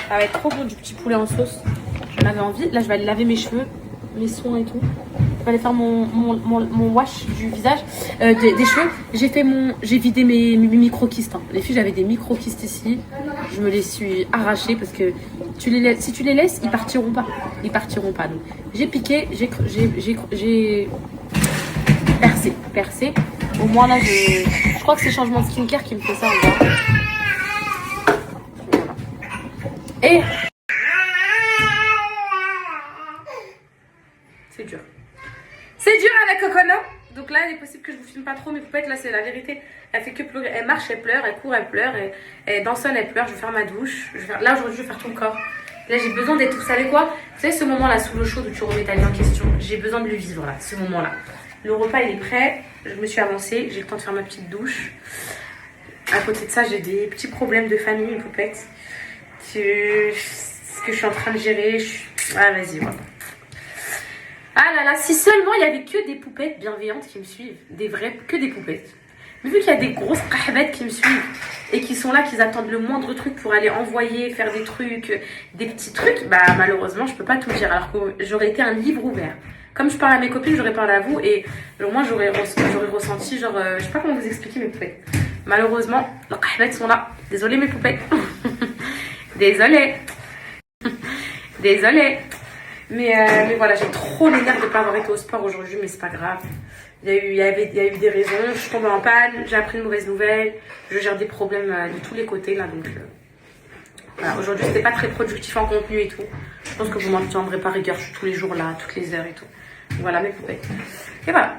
Ça va être trop bon, du petit poulet en sauce. J'en avais envie. Là, je vais aller laver mes cheveux, mes soins et tout. Je vais aller faire mon wash du visage, des cheveux. J'ai vidé mes micro-kystes. Hein. Les filles, j'avais des micro-kystes ici. Je me les suis arrachés parce que si tu les laisses, ils partiront pas. Ils partiront pas. Donc, j'ai piqué, j'ai percé. Au moins là, je crois que c'est le changement de skincare qui me fait ça. Voilà. Et c'est dur. C'est dur avec Cocono. Donc là, il est possible que je vous filme pas trop mes poupettes. Là, c'est la vérité. Elle fait que pleurer. Elle marche, elle pleure. Elle court, elle pleure. Elle dansonne, elle pleure. Je vais faire ma douche. Là, aujourd'hui, je vais faire tout le corps. Là, j'ai besoin d'être... Vous savez quoi? Vous savez, ce moment-là, sous l'eau chaude où tu remets ta vie en question. J'ai besoin de le vivre, là, ce moment-là. Le repas, il est prêt. Je me suis avancée. J'ai le temps de faire ma petite douche. À côté de ça, j'ai des petits problèmes de famille, mes poupettes. Ce que je suis en train de gérer. Ah, vas-y, voilà. Ah là là, si seulement il y avait que des poupettes bienveillantes qui me suivent, des vraies, que des poupettes. Mais vu qu'il y a des grosses kahbettes qui me suivent et qui sont là, qui attendent le moindre truc pour aller envoyer, faire des trucs, des petits trucs, bah malheureusement je peux pas tout dire. Alors que j'aurais été un livre ouvert. Comme je parle à mes copines, j'aurais parlé à vous et au moins j'aurais ressenti genre, je sais pas comment vous expliquer mes poupettes. Malheureusement, les kahbettes sont là. Désolée mes poupettes. Désolée. Désolée. Mais voilà, j'ai trop les nerfs de ne pas avoir été au sport aujourd'hui, mais c'est pas grave. Il y a eu des raisons, je suis tombée en panne, j'ai appris une mauvaise nouvelle, je gère des problèmes de tous les côtés là, donc voilà. Aujourd'hui c'était pas très productif en contenu et tout. Je pense que vous m'en tiendrez pas rigueur, je suis tous les jours là, toutes les heures et tout. Donc, voilà mes poupettes. Et voilà.